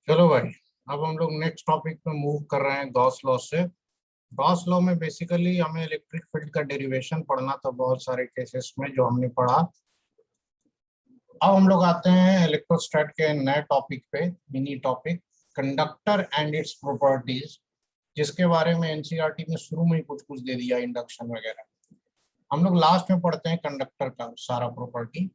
चलो भाई, अब हम लोग नेक्स्ट टॉपिक पे मूव कर रहे हैं गॉस लॉ से। गॉस लॉ में बेसिकली हमें इलेक्ट्रिक फील्ड का डेरिवेशन पढ़ना था बहुत सारे केसेस में जो हमने पढ़ा। अब हम लोग आते हैं इलेक्ट्रोस्टैट के नए टॉपिक पे, mini topic conductor and its properties, जिसके बारे में एनसीईआरटी में शुरू में ही कुछ कुछ दे दिया, इंडक्शन वगैरह। हम लोग लास्ट में पढ़ते हैं कंडक्टर का सारा प्रॉपर्टी।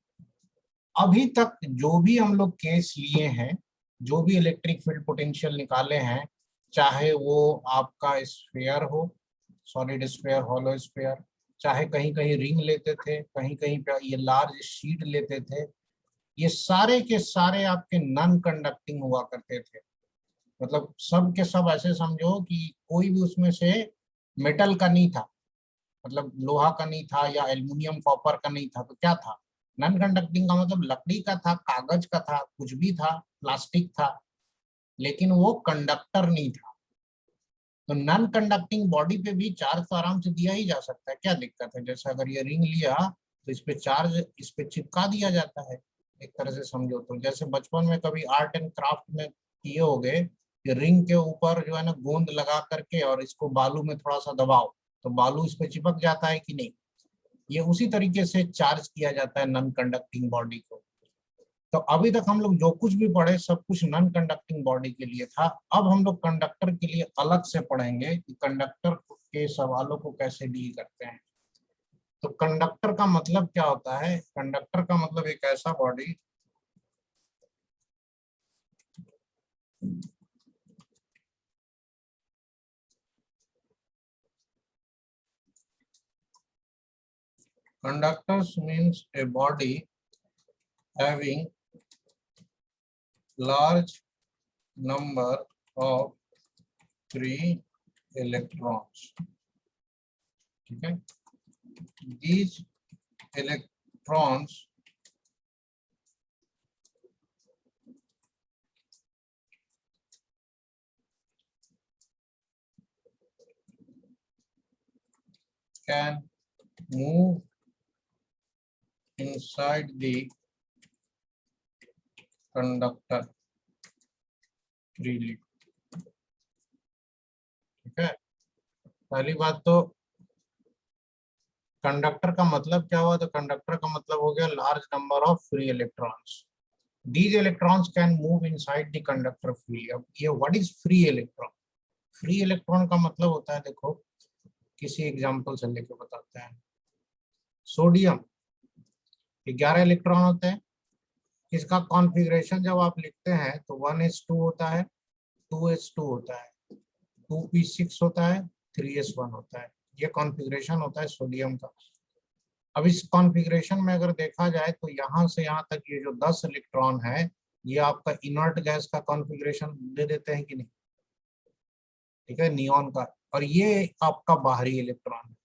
अभी तक जो भी हम लोग केस लिए हैं, जो भी इलेक्ट्रिक फील्ड पोटेंशियल निकाले हैं, चाहे वो आपका स्फीयर हो, सॉलिड स्फीयर, हॉलो स्फीयर, चाहे कहीं कहीं रिंग लेते थे, कहीं कहीं पे ये लार्ज शीट लेते थे, ये सारे के सारे आपके नॉन कंडक्टिंग हुआ करते थे। मतलब सब के सब ऐसे समझो कि कोई भी उसमें से मेटल का नहीं था, मतलब लोहा का नहीं था या एल्युमिनियम कॉपर का नहीं था। तो क्या था? नॉन कंडक्टिंग का मतलब लकड़ी का था, कागज का था, कुछ भी था, प्लास्टिक था, लेकिन वो कंडक्टर नहीं था। तो नॉन कंडक्टिंग बॉडी पे भी चार्ज तो आराम से दिया ही जा सकता है, क्या दिक्कत है? जैसे अगर ये रिंग लिया तो इस पे चार्ज इस पे चिपका दिया जाता है, एक तरह से समझो तो। जैसे बचपन में कभी आर्ट एंड क्राफ्ट में किए होगे कि रिंग के ऊपर जो है ना गोंद लगा करके और इसको बालू में थोड़ा सा दबाओ तो बालू इस पे चिपक जाता है कि नहीं। ये उसी तरीके से चार्ज किया जाता है नॉन कंडक्टिंग बॉडी को। तो अभी तक हम लोग जो कुछ भी पढ़े सब कुछ नॉन कंडक्टिंग बॉडी के लिए था। अब हम लोग कंडक्टर के लिए अलग से पढ़ेंगे कि कंडक्टर के सवालों को कैसे डील करते हैं। तो कंडक्टर का मतलब क्या होता है? कंडक्टर का मतलब एक ऐसा body conductors means a body having large number of free electrons. ठीक है, these electrons can move inside the conductor freely। ठीक है, पहली बात तो कंडक्टर का मतलब क्या हुआ? तो कंडक्टर का मतलब हो गया large number of free electrons. These electrons can move inside the conductor free. अब ये what is free electron? Free electron का मतलब होता है, देखो किसी एग्जांपल से लेके बताते हैं। सोडियम 11 इलेक्ट्रॉन होते हैं। इसका कॉन्फ़िगरेशन जब आप लिखते हैं तो 1s2 होता है, 2s2 होता है, 2p6 होता है, 3s1 होता है। ये कॉन्फ़िगरेशन होता है सोडियम का। अब इस कॉन्फ़िगरेशन में अगर देखा जाए तो यहाँ से यहाँ तक ये जो 10 इलेक्ट्रॉन है, ये आपका इनर्ट गैस का कॉन्फ़िगरेशन दे देते हैं कि नहीं? ठीक है, नियॉन का। और ये आपका बाहरी इलेक्ट्रॉन है।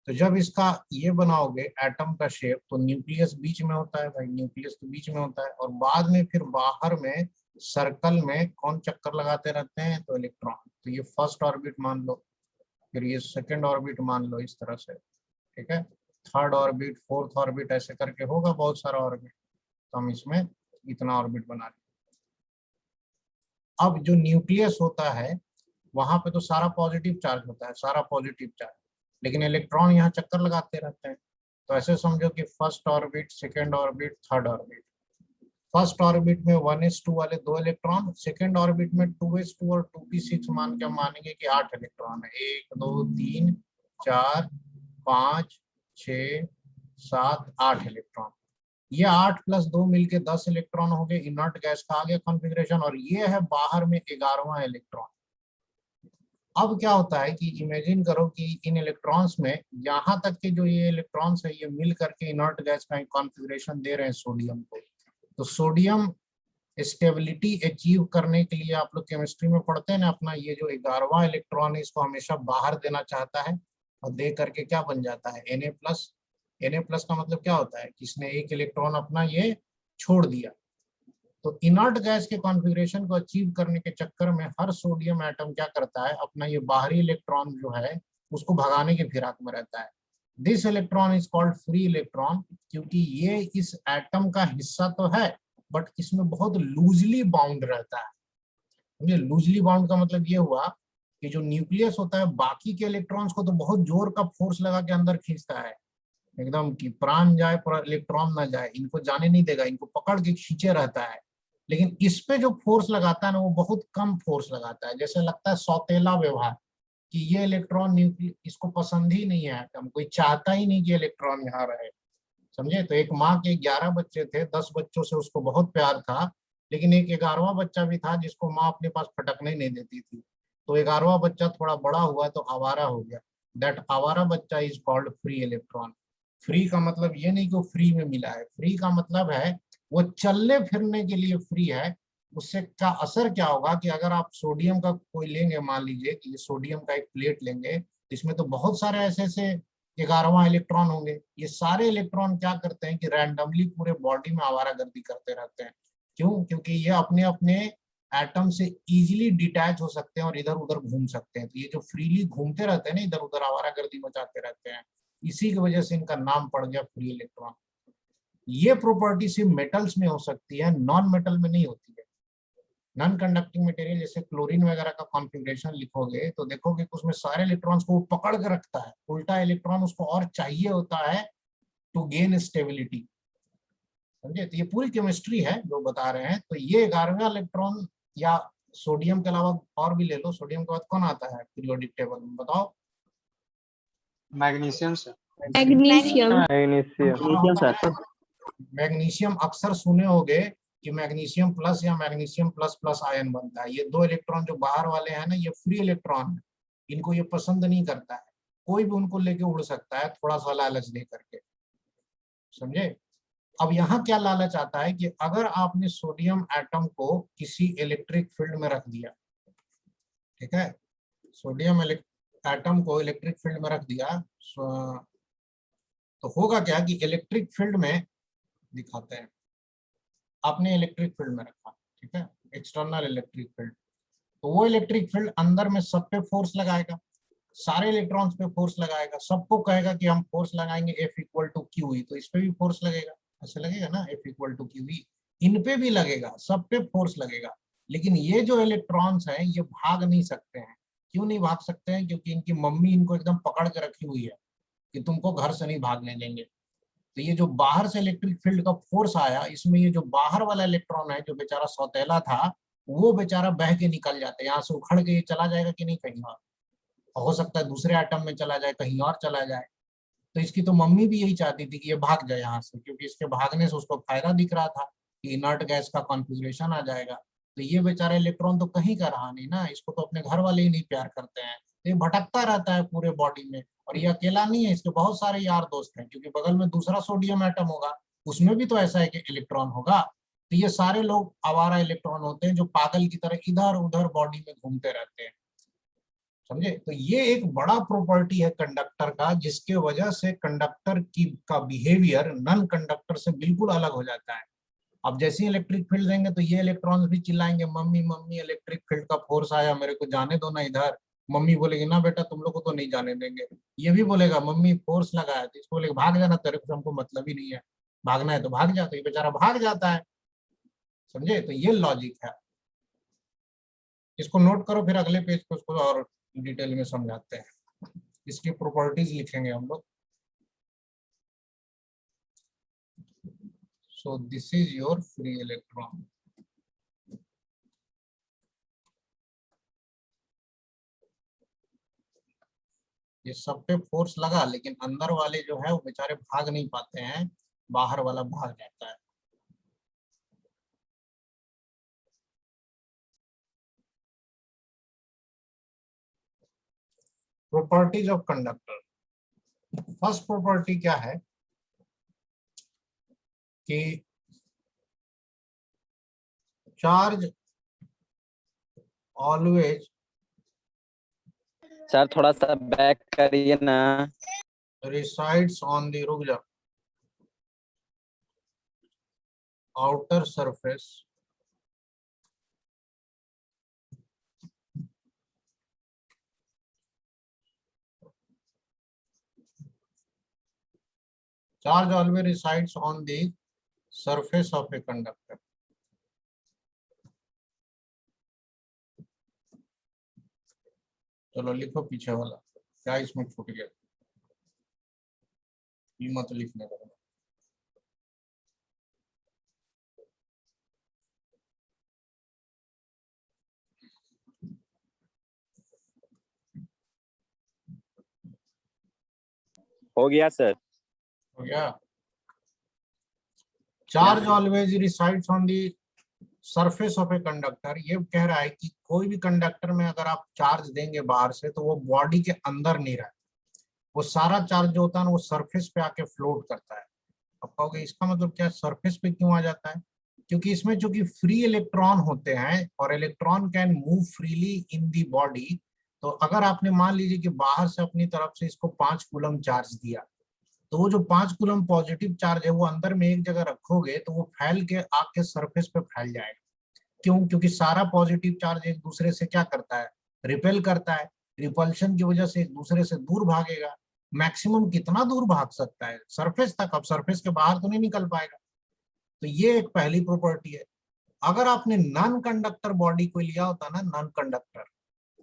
तो जब इसका ये बनाओगे एटम का शेप, तो न्यूक्लियस बीच में होता है भाई, न्यूक्लियस तो बीच में होता है, और बाद में फिर बाहर में सर्कल में कौन चक्कर लगाते रहते हैं? तो इलेक्ट्रॉन। तो ये फर्स्ट ऑर्बिट मान लो, फिर ये सेकंड ऑर्बिट मान लो, इस तरह से। ठीक है, थर्ड ऑर्बिट, फोर्थ ऑर्बिट, ऐसे करके होगा बहुत सारा ऑर्बिट। तो हम इसमें इतना ऑर्बिट बना लें। अब जो न्यूक्लियस होता है वहां पे तो सारा पॉजिटिव चार्ज होता है, सारा पॉजिटिव चार्ज, लेकिन इलेक्ट्रॉन यहाँ चक्कर लगाते रहते हैं। तो ऐसे समझो कि first orbit, second orbit, third orbit. First orbit में 1s2 वाले 2 इलेक्ट्रॉन, सेकेंड ऑर्बिट में 2s2 और 2p6 मान के हम मानेंगे कि 8 इलेक्ट्रॉन है। 1 2 3 4 5 6 7 8 इलेक्ट्रॉन। ये 8 + 2 मिलके 10 इलेक्ट्रॉन हो गए। इनर्ट गैस का आ गया कॉन्फ़िगरेशन, और ये है बाहर में 11वां इलेक्ट्रॉन। अब क्या होता है कि इमेजिन करो कि इन इलेक्ट्रॉन्स में यहाँ तक के जो ये इलेक्ट्रॉन्स है ये मिल करके इनर्ट गैस का कॉन्फ़िगरेशन दे रहे हैं सोडियम को। तो सोडियम स्टेबिलिटी अचीव करने के लिए, आप लोग केमिस्ट्री में पढ़ते हैं ना, अपना ये जो 11वां इलेक्ट्रॉन है इसको हमेशा बाहर देना चाहता है, और दे करके क्या बन जाता है? Na+। Na+ का मतलब क्या होता है कि इसने एक इलेक्ट्रॉन अपना ये छोड़ दिया। तो इनर्ट गैस के कॉन्फ़िगरेशन को अचीव करने के चक्कर में हर सोडियम एटम क्या करता है? अपना ये बाहरी इलेक्ट्रॉन जो है उसको भगाने के फिराक में रहता है। This electron is called free electron, क्योंकि ये इस एटम का हिस्सा तो है बट इसमें बहुत लूजली बाउंड रहता है। समझे। लूजली बाउंड का मतलब ये हुआ कि जो न्यूक्लियस होता है बाकी के इलेक्ट्रॉन्स को तो बहुत जोर का फोर्स लगा के अंदर खींचता है, एकदम कि प्राण जाए पर इलेक्ट्रॉन ना जाए, इनको जाने नहीं देगा, इनको पकड़ के खींचे रहता है। लेकिन इस पे जो फोर्स लगाता है ना वो बहुत कम फोर्स लगाता है, जैसे लगता है सौतेला व्यवहार कि ये इलेक्ट्रॉन न्यूक्लियस इसको पसंद ही नहीं है, हम कोई चाहता ही नहीं कि इलेक्ट्रॉन यहाँ रहे। समझे। तो एक माँ के 11 बच्चे थे, 10 बच्चों से उसको बहुत प्यार था, लेकिन एक 11वां बच्चा भी था जिसको माँ अपने पास फटकने ही नहीं देती थी। तो 11वां बच्चा थोड़ा बड़ा हुआ तो आवारा हो गया। दैट आवारा बच्चा is called free electron. Free का मतलब ये नहीं कि वो फ्री में मिला है, फ्री का मतलब है वो चलने फिरने के लिए फ्री है। उससे का असर क्या होगा कि अगर आप सोडियम का कोई लेंगे, मान लीजिए कि ये सोडियम का एक प्लेट लेंगे, इसमें तो बहुत सारे ऐसे ऐसे 11वां इलेक्ट्रॉन होंगे। ये सारे इलेक्ट्रॉन क्या करते हैं कि रैंडमली पूरे बॉडी में आवारागर्दी करते रहते हैं। क्यों? क्योंकि ये अपने अपने एटम से इजीली डिटैच हो सकते हैं और इधर उधर घूम सकते हैं। तो ये जो फ्रीली घूमते रहते हैं ना, इधर उधर आवारागर्दी मचाते रहते हैं, इसी की वजह से इनका नाम पड़ गया फ्री इलेक्ट्रॉन। ये प्रॉपर्टी सिर्फ मेटल्स में हो सकती है, नॉन मेटल में नहीं होती है। नॉन कंडक्टिंग मटेरियल जैसे क्लोरीन वगैरह का कॉन्फ़िगरेशन लिखोगे तो देखोगे कि उसमें सारे इलेक्ट्रॉन्स को पकड़ के रखता है, उल्टा इलेक्ट्रॉन उसको और चाहिए होता है टू गेन स्टेबिलिटी। समझे। तो ये पूरी केमिस्ट्री है जो बता रहे हैं। तो ये 11वां इलेक्ट्रॉन, या सोडियम के अलावा और भी ले लो, सोडियम के बाद कौन आता है पीरियोडिक टेबल में, बताओ। Magnesium sir. Magnesium. Magnesium sir. Magnesium अक्सर सुने होंगे कि मैग्नीशियम प्लस या मैग्नीशियम प्लस प्लस आयन बनता है। ये दो इलेक्ट्रॉन जो बाहर वाले हैं ना, ये फ्री इलेक्ट्रॉन है, इनको ये पसंद नहीं करता है, कोई भी उनको लेके उड़ सकता है थोड़ा सा लालच दे करके। समझे। अब यहाँ क्या लालच आता है कि अगर आपने सोडियम एटम को किसी इलेक्ट्रिक फील्ड में रख दिया, ठीक है, सोडियम एटम को इलेक्ट्रिक फील्ड में रख दिया, तो होगा क्या कि इलेक्ट्रिक फील्ड में, दिखाते हैं, आपने इलेक्ट्रिक फील्ड में रखा, ठीक है, एक्सटर्नल इलेक्ट्रिक फील्ड, तो वो इलेक्ट्रिक फील्ड अंदर में सब पे फोर्स लगाएगा, सारे इलेक्ट्रॉन्स पे फोर्स लगाएगा, सबको कहेगा कि हम फोर्स लगाएंगे F equal to Q E, तो इस पे भी फोर्स लगेगा, ऐसे लगेगा ना, F equal to Q E, इन पे भी लगेगा, सब पे फोर्स लगेगा। लेकिन ये जो इलेक्ट्रॉन्स हैं ये भाग नहीं सकते हैं। क्यों नहीं भाग सकते हैं? क्योंकि इनकी मम्मी इनको एकदम पकड़ के रखी हुई है कि तुमको घर से नहीं भागने देंगे। तो ये जो बाहर से इलेक्ट्रिक फील्ड का फोर्स आया, इसमें ये जो बाहर वाला इलेक्ट्रॉन है जो बेचारा सौतेला था, वो बेचारा बह के निकल जाता है, यहाँ से उखड़ के ये चला जाएगा कि नहीं कहीं और, हो सकता है दूसरे एटम में चला जाए, कहीं और चला जाए। तो इसकी तो मम्मी भी यही चाहती थी कि ये भाग जाए यहाँ से, क्योंकि इसके भागने से उसको फायदा दिख रहा था कि इनर्ट गैस का कॉन्फ़िगरेशन आ जाएगा। तो ये बेचारा इलेक्ट्रॉन तो कहीं का रहा नहीं ना, इसको तो अपने घर वाले ही नहीं प्यार करते हैं, तो ये भटकता रहता है पूरे बॉडी में। और ये अकेला नहीं है, इसके बहुत सारे यार दोस्त हैं, क्योंकि बगल में दूसरा सोडियम एटम होगा, उसमें भी तो ऐसा है कि इलेक्ट्रॉन होगा। तो ये सारे लोग आवारा इलेक्ट्रॉन होते हैं जो पागल की तरह इधर उधर बॉडी में घूमते रहते हैं। समझे। तो ये एक बड़ा प्रॉपर्टी है कंडक्टर का, जिसके वजह से कंडक्टर की का बिहेवियर नॉन कंडक्टर से बिल्कुल अलग हो जाता है। अब जैसे ही इलेक्ट्रिक फील्ड देंगे तो ये इलेक्ट्रॉन्स भी चिल्लाएंगे, मम्मी मम्मी इलेक्ट्रिक फील्ड का फोर्स आया, मेरे को जाने दो ना इधर। मम्मी बोलेगी ना बेटा तुम लोग को तो नहीं जाने देंगे। ये भी बोलेगा मम्मी फोर्स लगाया, तो इसको बोलेगा भाग जाना, तेरे को हमको मतलब ही नहीं है, भागना है तो भाग जा, तो ये बेचारा भाग जाता है। समझे। तो ये लॉजिक है, इसको नोट करो, फिर अगले पेज पे उसको और डिटेल में समझाते हैं, इसकी प्रॉपर्टीज लिखेंगे हम लोग। So this is your free electron. ये सब पे फोर्स लगा, लेकिन अंदर वाले जो है वो बेचारे भाग नहीं पाते हैं, बाहर वाला भाग जाता है। Properties of conductor. First property क्या है कि चार्ज ऑलवेज, सर थोड़ा सा बैक करिए ना। resides on the, रुक जा, outer surface charge always resides on the surface of a conductor. चलो लिखो पीछे वाला, क्या इसमें छूट गया, ये मत लिखने का। हो गया सर। हो गया। Charge always resides on the surface of a conductor, ये कह रहा है कि कोई भी कंडक्टर में अगर आप चार्ज देंगे बाहर से तो वो बॉडी के अंदर नहीं रहता, वो सारा चार्ज जो होता है ना वो सरफेस पे आके फ्लोट करता है। अब कहोगे इसका मतलब क्या, सरफेस पे क्यों आ जाता है? क्योंकि इसमें चूंकि फ्री इलेक्ट्रॉन होते हैं और electron can move freely in the body, तो अगर आपने मान लीजिए कि बाहर से अपनी तरफ से इसको 5 कूलम चार्ज दिया, तो वो जो 5 कूलम पॉजिटिव चार्ज है वो अंदर में एक जगह रखोगे तो वो फैल के आके सरफेस पे फैल जाएगा। क्यों? क्योंकि सारा पॉजिटिव चार्ज एक दूसरे से क्या करता है, रिपेल करता है। रिपल्शन की वजह से एक दूसरे से दूर भागेगा। मैक्सिमम कितना दूर भाग सकता है? सरफेस तक। अब सरफेस के बाहर तो नहीं निकल पाएगा। तो ये एक पहली प्रॉपर्टी है। अगर आपने नॉन कंडक्टर बॉडी को लिया होता ना, नॉन कंडक्टर,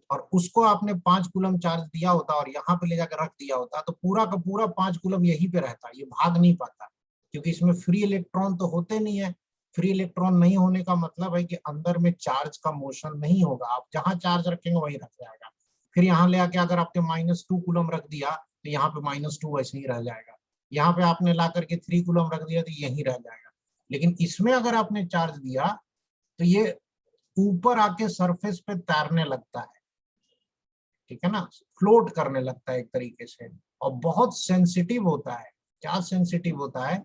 और उसको आपने 5 कूलम चार्ज दिया होता और यहाँ पे ले जाकर रख दिया होता, तो पूरा का पूरा 5 कूलम यहीं पे रहता, ये भाग नहीं पाता, क्योंकि इसमें फ्री इलेक्ट्रॉन तो होते नहीं है। फ्री इलेक्ट्रॉन नहीं होने का मतलब है कि अंदर में चार्ज का मोशन नहीं होगा, आप जहां चार्ज रखेंगे वहीं रख जाएगा। फिर यहाँ ले आके अगर आपने -2 कूलम रख दिया तो यहाँ पे -2 वैसे ही रह जाएगा। यहाँ पे आपने ला करके 3 कूलम रख दिया तो यहीं रह जाएगा। लेकिन इसमें अगर आपने चार्ज दिया तो ये ऊपर आके सरफेस पे तैरने लगता है, ठीक है ना, फ्लोट करने लगता है एक तरीके से, और बहुत सेंसिटिव होता है। क्या सेंसिटिव होता है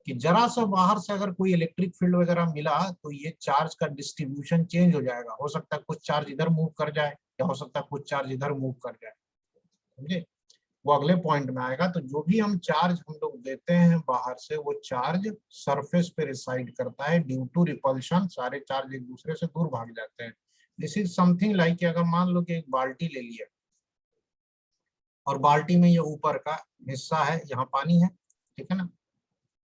कि जरा सा बाहर से अगर कोई इलेक्ट्रिक फील्ड वगैरह मिला तो ये चार्ज का डिस्ट्रीब्यूशन चेंज हो जाएगा। हो सकता है कुछ चार्ज इधर मूव कर जाए या हो सकता है कुछ चार्ज इधर मूव कर जाए, समझे? वो अगले पॉइंट में आएगा। तो जो भी हम चार्ज हम लोग देते हैं बाहर से, वो चार्ज सरफेस पे रिसाइड करता है ड्यू टू रिपल्शन। सारे चार्ज एक दूसरे से दूर भाग जाते हैं। दिस इज समथिंग लाइक, अगर मान लो कि एक बाल्टी ले लिया और बाल्टी में ये ऊपर का हिस्सा है, यहाँ पानी है, ठीक है ना,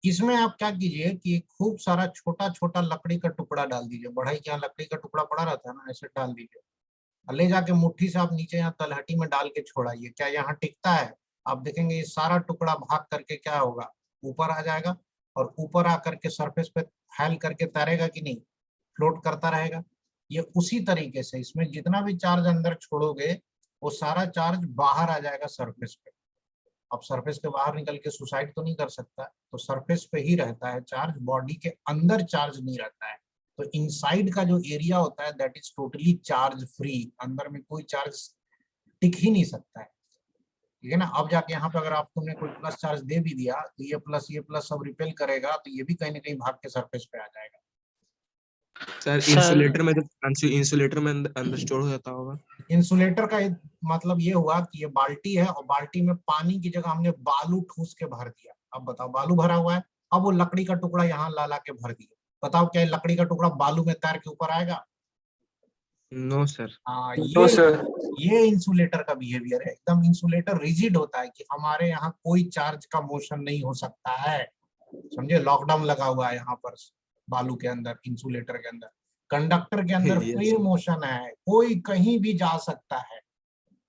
इसमें आप क्या कीजिए कि खूब सारा छोटा छोटा लकड़ी का टुकड़ा डाल दीजिए। बढ़ई के यहाँ लकड़ी का टुकड़ा पड़ा रहता है ना, ऐसे डाल दीजिए और ले जाके मुट्ठी से आप नीचे यहाँ तलहटी में डाल के छोड़ाइए। क्या यहाँ टिकता है? आप देखेंगे ये सारा टुकड़ा भाग करके क्या होगा, ऊपर आ जाएगा, और ऊपर आकर के सरफेस पे फैल करके तैरेगा कि नहीं, फ्लोट करता रहेगा। ये उसी तरीके से इसमें जितना भी चार्ज अंदर छोड़ोगे वो सारा चार्ज बाहर आ जाएगा सरफेस पे। अब सरफेस के बाहर निकल के सुसाइड तो नहीं कर सकता, तो सरफेस पे ही रहता है चार्ज, बॉडी के अंदर चार्ज नहीं रहता है। तो इनसाइड का जो एरिया होता है that is totally charge free, अंदर में कोई चार्ज टिक ही नहीं सकता है, ठीक है ना। अब जाके यहाँ पे अगर आप तुमने कोई प्लस चार्ज दे भी दिया तो ये प्लस सब रिपेल करेगा, तो ये भी कहीं ना कहीं भाग के सरफेस पे आ जाएगा। सर सर इंसुलेटर में अंदर स्टोर हो जाता होगा। इंसुलेटर का मतलब ये हुआ कि ये बाल्टी है और बाल्टी में पानी की जगह हमने बालू ठूस के भर दिया। अब बताओ, बालू भरा हुआ है, अब वो लकड़ी का टुकड़ा यहाँ ला ला के भर दिया। बताओ क्या लकड़ी का टुकड़ा बालू में तैर के ऊपर आएगा? No sir. हाँ, तो सर ये इंसुलेटर का बिहेवियर है। एकदम इंसुलेटर रिजिड होता है कि हमारे यहाँ कोई चार्ज का मोशन नहीं हो सकता है, समझे? लॉकडाउन लगा हुआ है यहाँ पर बालू के अंदर, इंसुलेटर के अंदर। कंडक्टर के अंदर Yes. फ्री मोशन है, कोई कहीं भी जा सकता है।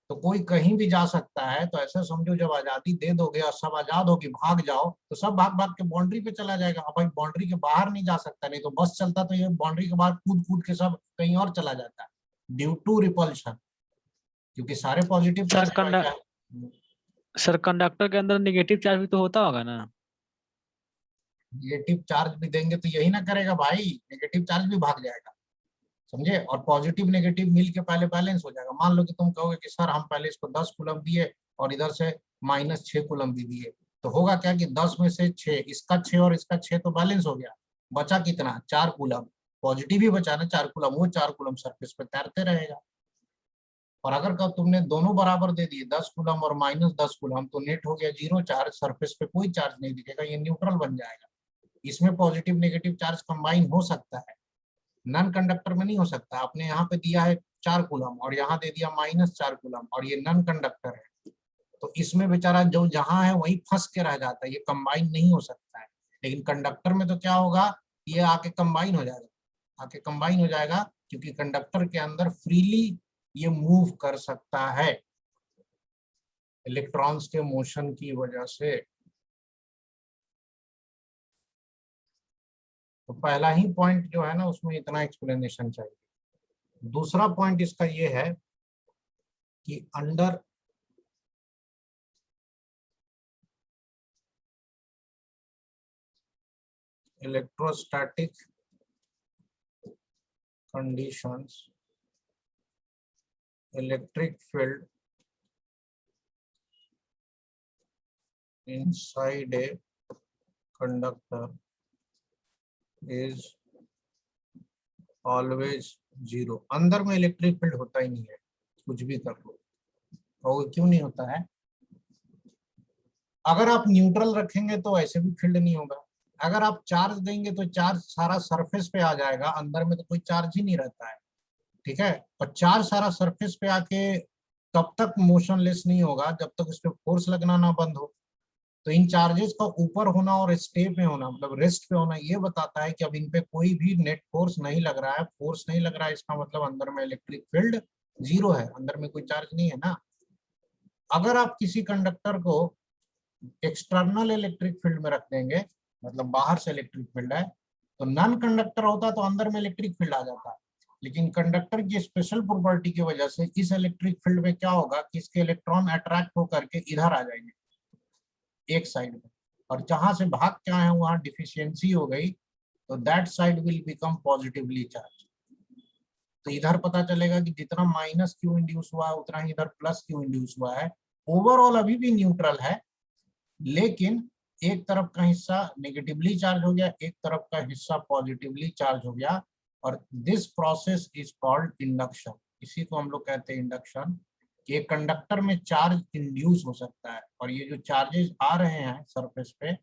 तो कोई कहीं भी जा सकता है, तो ऐसा समझो जब आजादी दे दोगे और सब आजाद होगी भाग जाओ, तो सब भाग भाग के बाउंड्री पे चला जाएगा। अब भाई बाउंड्री के बाहर नहीं जा सकता, नहीं तो बस चलता तो ये बाउंड्री के बाहर कूद कूद के सब कहीं और चला जाता है ड्यू टू रिपल्शन, क्योंकि सारे पॉजिटिव सर कंडक्टर के अंदर निगेटिव चार्ज भी तो होता होगा ना? नेगेटिव चार्ज भी देंगे तो यही ना करेगा भाई, नेगेटिव चार्ज भी भाग जाएगा, समझे? और पॉजिटिव नेगेटिव मिल के पहले बैलेंस हो जाएगा। मान लो कि तुम कहोगे कि सर हम पहले इसको 10 कूलम दिए और इधर से -6 कूलम भी दिए, तो होगा क्या कि 10 में से 6, इसका 6 और इसका 6 तो बैलेंस हो गया, बचा कितना, 4 कूलम। पॉजिटिव ही बचा ना 4 कूलम, वो 4 कूलम सरफेस पे तैरते रहेगा। और अगर कब तुमने दोनों बराबर दे दिए 10 कूलम और -10 कूलम, तो नेट हो गया 0 चार्ज, सरफेस पे कोई चार्ज नहीं दिखेगा, ये न्यूट्रल बन जाएगा। इसमें पॉजिटिव नेगेटिव चार्ज कंबाइन हो सकता है, नॉन कंडक्टर में नहीं हो सकता। आपने यहाँ पे दिया है 4 कूलम और यहाँ दे दिया -4 कूलम, और ये नॉन कंडक्टर है, तो इसमें बेचारा जो जहां है वहीं फंस के रह जाता है, ये कंबाइन नहीं हो सकता है। लेकिन कंडक्टर में तो क्या होगा, ये आके कंबाइन हो जाएगा, क्योंकि कंडक्टर के अंदर फ्रीली ये मूव कर सकता है इलेक्ट्रॉन्स के मोशन की वजह से। तो पहला ही पॉइंट जो है ना उसमें इतना एक्सप्लेनेशन चाहिए। दूसरा पॉइंट इसका ये है कि under electrostatic conditions, electric field inside a conductor is always zero। अंदर में इलेक्ट्रिक फील्ड होता ही नहीं है, कुछ भी कर लो। और क्यों नहीं होता है? अगर आप न्यूट्रल रखेंगे तो ऐसे भी फील्ड नहीं होगा। अगर आप चार्ज देंगे तो चार्ज सारा सरफेस पे आ जाएगा, अंदर में तो कोई चार्ज ही नहीं रहता है, ठीक है। और चार्ज सारा सरफेस पे आके तब तक मोशनलेस नहीं होगा जब तक उस पर फोर्स लगना ना बंद हो। तो इन चार्जेस का ऊपर होना और स्टे पे होना, मतलब रेस्ट पे होना, ये बताता है कि अब इन पे कोई भी नेट फोर्स नहीं लग रहा है, फोर्स नहीं लग रहा है। इसका मतलब अंदर में इलेक्ट्रिक फील्ड जीरो है, अंदर में कोई चार्ज नहीं है ना। अगर आप किसी कंडक्टर को एक्सटर्नल इलेक्ट्रिक फील्ड में रख देंगे, मतलब बाहर से इलेक्ट्रिक फील्ड है, तो नॉन कंडक्टर होता तो अंदर में इलेक्ट्रिक फील्ड आ जाता। लेकिन कंडक्टर की स्पेशल प्रॉपर्टी की वजह से इस इलेक्ट्रिक फील्ड में क्या होगा कि इसके इलेक्ट्रॉन अट्रैक्ट होकर के इधर आ जाएंगे एक साइड में, और जहां से भाग क्या है वहां डिफिशियंसी हो गई, तो that side will become positively charge. तो इधर पता चलेगा कि जितना माइनस क्यू इंड्यूस हुआ है उतना ही इधर प्लस क्यू इंड्यूस हुआ है। ओवरऑल अभी भी न्यूट्रल है, लेकिन एक तरफ का हिस्सा नेगेटिवली चार्ज हो गया, एक तरफ का हिस्सा पॉजिटिवली चार्ज हो गया, और this process is called induction. इसी को हम लोग कहते हैं इंडक्शन। कि एक कंडक्टर में चार्ज इंड्यूस हो सकता है, और ये जो चार्जेस आ रहे हैं सरफेस पे,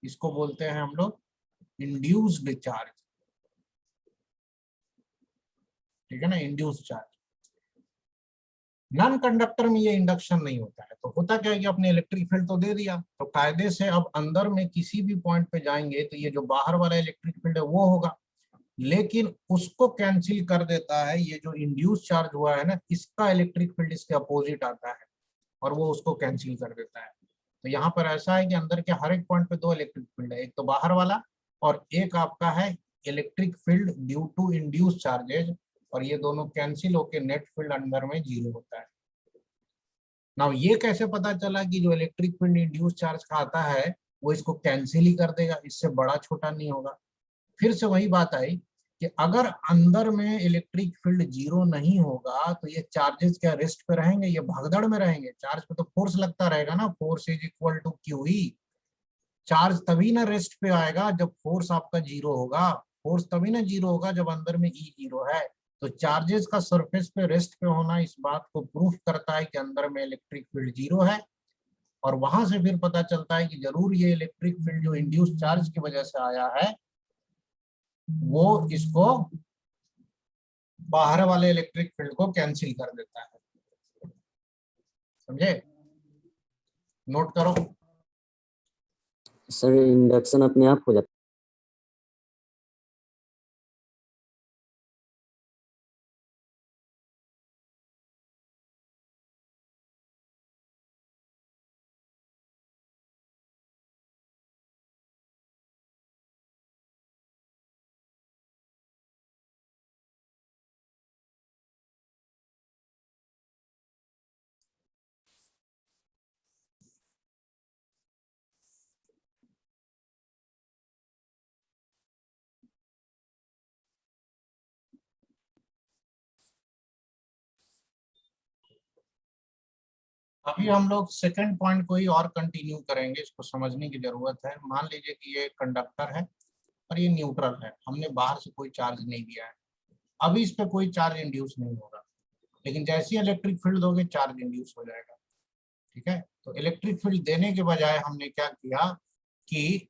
इसको बोलते हैं हम लोग इंड्यूस्ड चार्ज, ठीक है ना, इंड्यूस्ड चार्ज। नॉन कंडक्टर में ये इंडक्शन नहीं होता है। तो होता क्या है कि आपने इलेक्ट्रिक फील्ड तो दे दिया, तो कायदे से अब अंदर में किसी भी पॉइंट पे जाएंगे तो ये जो बाहर वाला इलेक्ट्रिक फील्ड है वो होगा, लेकिन उसको कैंसिल कर देता है ये जो इंड्यूस चार्ज हुआ है ना, इसका इलेक्ट्रिक फील्ड इसके अपोजिट आता है और वो उसको कैंसिल कर देता है। तो यहाँ पर ऐसा है कि अंदर के हर एक पॉइंट पे दो इलेक्ट्रिक फील्ड है, एक तो बाहर वाला और एक आपका है electric field due to induce charges, और ये दोनों कैंसिल होकर नेट फील्ड अंदर में जीरो होता है। नाउ ये कैसे पता चला कि जो इलेक्ट्रिक फील्ड इंड्यूस चार्ज का आता है वो इसको कैंसिल ही कर देगा, इससे बड़ा छोटा नहीं होगा। फिर से वही बात आई कि अगर अंदर में इलेक्ट्रिक फील्ड जीरो नहीं होगा तो ये चार्जेस क्या रेस्ट पे रहेंगे? ये भागदड़ में रहेंगे। चार्ज पे तो फोर्स लगता रहेगा ना, force is equal to Q E. Charge तभी ना रेस्ट पे आएगा जब फोर्स आपका जीरो होगा, फोर्स तभी ना जीरो होगा जब अंदर में ई जीरो है। तो चार्जेस का सरफेस पे रेस्ट पे होना इस बात को प्रूफ करता है कि अंदर में इलेक्ट्रिक फील्ड जीरो है, और वहां से फिर पता चलता है कि जरूर ये इलेक्ट्रिक फील्ड जो इंड्यूस चार्ज की वजह से आया है वो इसको बाहर वाले इलेक्ट्रिक फील्ड को कैंसिल कर देता है। समझे? नोट करो। सर इंडक्शन अपने आप हो जाता अभी हम लोग सेकंड पॉइंट को ही और कंटिन्यू करेंगे, इसको समझने की जरूरत है। मान लीजिए कि ये कंडक्टर है और ये न्यूट्रल है, हमने बाहर से कोई चार्ज नहीं दिया है, अभी इस पे कोई चार्ज इंड्यूस नहीं होगा, लेकिन जैसे ही इलेक्ट्रिक फील्ड दोगे चार्ज इंड्यूस हो जाएगा, ठीक है। तो इलेक्ट्रिक फील्ड देने के बजाय हमने क्या किया कि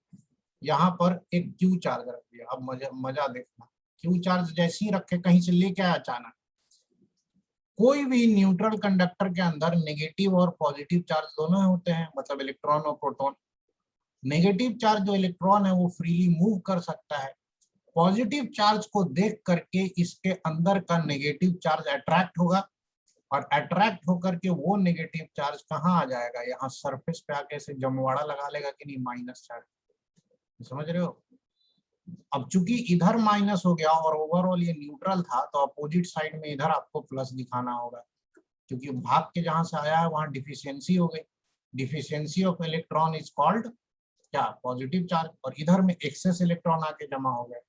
यहाँ पर एक क्यू चार्ज रख दिया। अब मजा देखना, क्यू चार्ज जैसे ही रखे कहीं से लेके आया अचानक। कोई भी न्यूट्रल कंडक्टर के अंदर नेगेटिव और पॉजिटिव चार्ज दोनों होते हैं, मतलब इलेक्ट्रॉन और प्रोटॉन। नेगेटिव चार्ज जो इलेक्ट्रॉन है वो फ्रीली मूव कर सकता है, पॉजिटिव चार्ज को देख करके इसके अंदर का नेगेटिव चार्ज अट्रैक्ट होगा, और अट्रैक्ट होकर के वो नेगेटिव चार्ज कहाँ आ जाएगा, यहाँ सरफेस पे आके ऐसे जमवाड़ा लगा लेगा कि नहीं, माइनस चार्ज। समझ रहे हो? अब चूंकि इधर माइनस हो गया और ओवरऑल ये न्यूट्रल था, तो अपोजिट साइड में इधर आपको प्लस दिखाना होगा, क्योंकि भाग के जहां से आया है वहां डिफिशियंसी हो गई। Deficiency of electron is called क्या, पॉजिटिव चार्ज, और इधर में एक्सेस इलेक्ट्रॉन आके जमा हो गए।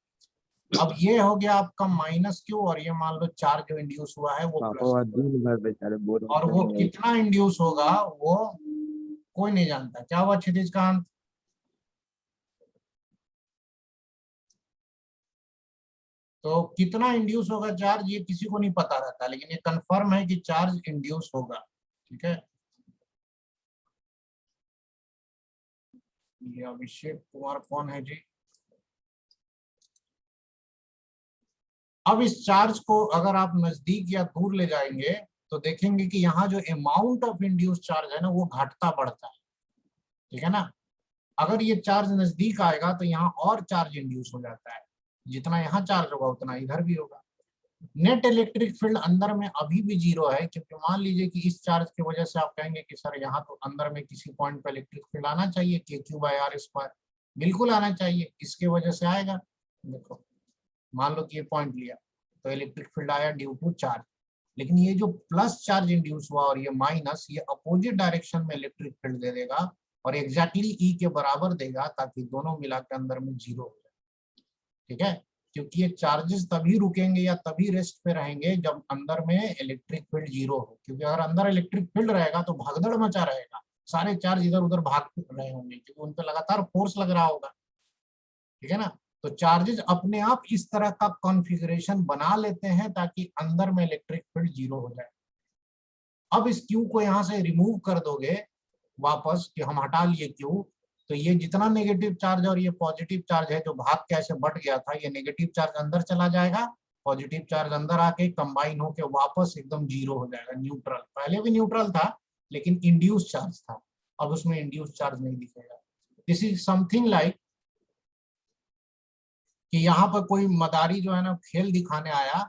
अब ये हो गया आपका माइनस क्यू, और ये मान लो चार्ज जो इंड्यूस हुआ है वो प्लस, दिन भर बेचारे बोर और वो कितना इंड्यूस होगा वो कोई नहीं जानता। क्या हुआ क्षितिज कांत? तो कितना इंड्यूस होगा चार्ज ये किसी को नहीं पता रहता, लेकिन ये कंफर्म है कि चार्ज इंड्यूस होगा। ठीक है, ये अभिषेक कुमार कौन है जी? अब इस चार्ज को अगर आप नजदीक या दूर ले जाएंगे तो देखेंगे कि यहाँ जो अमाउंट ऑफ इंड्यूस चार्ज है ना वो घटता बढ़ता है। ठीक है ना? अगर ये चार्ज नजदीक आएगा तो यहाँ और चार्ज इंड्यूस हो जाता है, जितना यहाँ चार्ज होगा उतना इधर भी होगा। नेट इलेक्ट्रिक फील्ड अंदर में अभी भी 0 है, क्योंकि मान लीजिए कि इस चार्ज की वजह से आप कहेंगे कि सर यहाँ तो अंदर में किसी पॉइंट पर इलेक्ट्रिक फील्ड आना चाहिए, KQ/R²। बिल्कुल आना चाहिए, इसके वजह से आएगा। देखो मान लो कि ये पॉइंट लिया तो इलेक्ट्रिक फील्ड आया ड्यू टू चार्ज, लेकिन ये जो प्लस चार्ज इंड्यूस हुआ और ये माइनस, ये अपोजिट डायरेक्शन में इलेक्ट्रिक फील्ड दे देगा और एग्जैक्टली E के बराबर देगा, ताकि दोनों मिला के अंदर में 0 हो जाए। ठीक है, क्योंकि ये चार्जेस तभी रुकेंगे या तभी रेस्ट पे रहेंगे जब अंदर में इलेक्ट्रिक फील्ड 0 हो, क्योंकि अगर अंदर इलेक्ट्रिक फील्ड रहेगा तो भगदड़ मचा रहेगा, सारे चार्ज इधर उधर भाग रहे होंगे क्योंकि उन पर लगातार फोर्स लग रहा होगा। ठीक है ना? तो चार्जेस अपने आप इस तरह का कॉन्फ़िगरेशन बना लेते हैं ताकि अंदर में इलेक्ट्रिक फील्ड 0 हो जाए। अब इस Q को यहाँ से रिमूव कर दोगे वापस कि हम हटा लिए Q, तो ये जितना नेगेटिव चार्ज और ये पॉजिटिव चार्ज है जो भाग के ऐसे बढ़ गया था, ये नेगेटिव चार्ज अंदर चला जाएगा, पॉजिटिव चार्ज अंदर आके कंबाइन होके वापस एकदम 0 हो जाएगा, न्यूट्रल। पहले भी न्यूट्रल था लेकिन इंड्यूस चार्ज था, अब उसमें इंड्यूस चार्ज नहीं दिखेगा। दिस इज समथिंग लाइक कि यहाँ पर कोई मदारी जो है ना खेल दिखाने आया,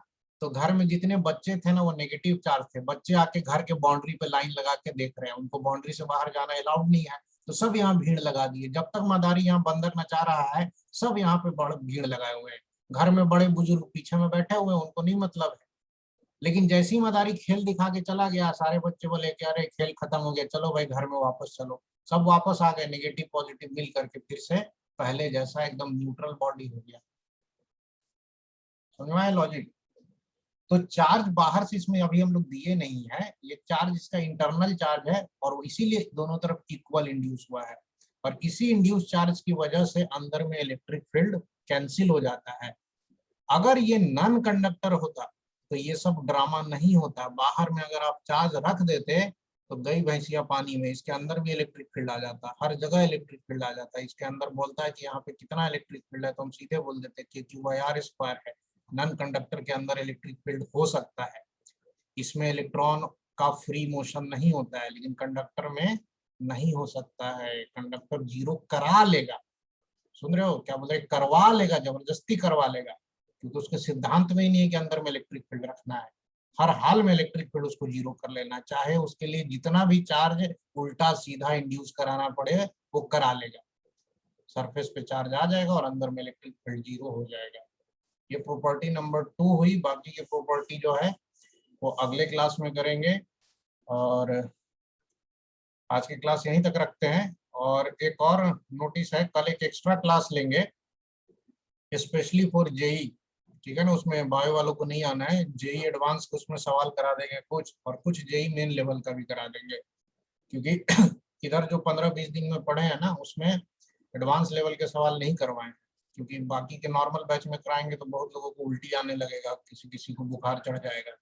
तो घर में जितने बच्चे थे ना वो नेगेटिव चार्ज थे, बच्चे आके घर के बाउंड्री पे लाइन लगा के देख रहे हैं, उनको बाउंड्री से बाहर जाना अलाउड नहीं है, तो सब यहाँ भीड़ लगा दिए। जब तक मदारी यहाँ बंदर नचा रहा है सब यहाँ पे बड़ भीड़ लगाए हुए हैं, घर में बड़े बुजुर्ग पीछे में बैठे हुए हैं, उनको नहीं मतलब है। लेकिन जैसी मदारी खेल दिखा के चला गया, सारे बच्चे बोले कि अरे खेल खत्म हो गया, चलो भाई घर में वापस चलो, सब वापस आ गए, नेगेटिव पॉजिटिव मिल करके फिर से पहले जैसा एकदम न्यूट्रल बॉडी हो गया। समझ में आया लॉजिक? तो चार्ज बाहर से इसमें अभी हम लोग दिए नहीं है, ये चार्ज इसका इंटरनल चार्ज है और इसीलिए दोनों तरफ इक्वल इंड्यूस हुआ है, और इसी इंड्यूस चार्ज की वजह से अंदर में इलेक्ट्रिक फील्ड कैंसिल हो जाता है। अगर ये नॉन कंडक्टर होता तो ये सब ड्रामा नहीं होता। बाहर में अगर आप चार्ज रख देते तो गई भैंसिया पानी में, इसके अंदर भी इलेक्ट्रिक फील्ड आ जाता, हर जगह इलेक्ट्रिक फील्ड आ जाता है। इसके अंदर बोलता है कि यहाँ पे कितना इलेक्ट्रिक फील्ड है, तो हम सीधे बोल देते कि Q/R² है। नॉन कंडक्टर के अंदर इलेक्ट्रिक फील्ड हो सकता है, इसमें इलेक्ट्रॉन का फ्री मोशन नहीं होता है, लेकिन कंडक्टर में नहीं हो सकता है, कंडक्टर 0 करा लेगा। सुन रहे हो क्या बोल रहे? करवा लेगा, जबरदस्ती करवा लेगा, क्योंकि उसके सिद्धांत में ही नहीं है कि अंदर में इलेक्ट्रिक फील्ड रखना है। हर हाल में इलेक्ट्रिक फील्ड उसको 0 कर लेना, चाहे उसके लिए जितना भी चार्ज उल्टा सीधा इंड्यूस कराना पड़े वो करा लेगा। सरफेस पे चार्ज आ जाएगा और अंदर में इलेक्ट्रिक फील्ड 0 हो जाएगा। ये प्रॉपर्टी नंबर 2 हुई। बाकी की प्रॉपर्टी जो है वो अगले क्लास में करेंगे, और आज की क्लास यहीं तक रखते हैं। और एक और नोटिस है, कल एक एक्स्ट्रा क्लास लेंगे स्पेशली फॉर जेई। ठीक है ना? उसमें बायो वालों को नहीं आना है, जेई एडवांस को उसमें सवाल करा देंगे कुछ, और कुछ जेई मेन लेवल का भी करा देंगे, क्योंकि इधर जो 15-20 दिन में पढ़े हैं ना उसमें एडवांस लेवल के सवाल नहीं करवाए, क्योंकि बाकी के नॉर्मल बैच में कराएंगे तो बहुत लोगों को उल्टी आने लगेगा, किसी किसी को बुखार चढ़ जाएगा,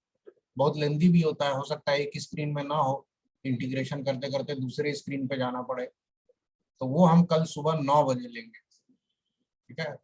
बहुत लेंदी भी होता है, हो सकता है एक स्क्रीन में ना हो, इंटीग्रेशन करते करते दूसरे स्क्रीन पे जाना पड़े। तो वो हम कल सुबह 9 बजे लेंगे। ठीक है?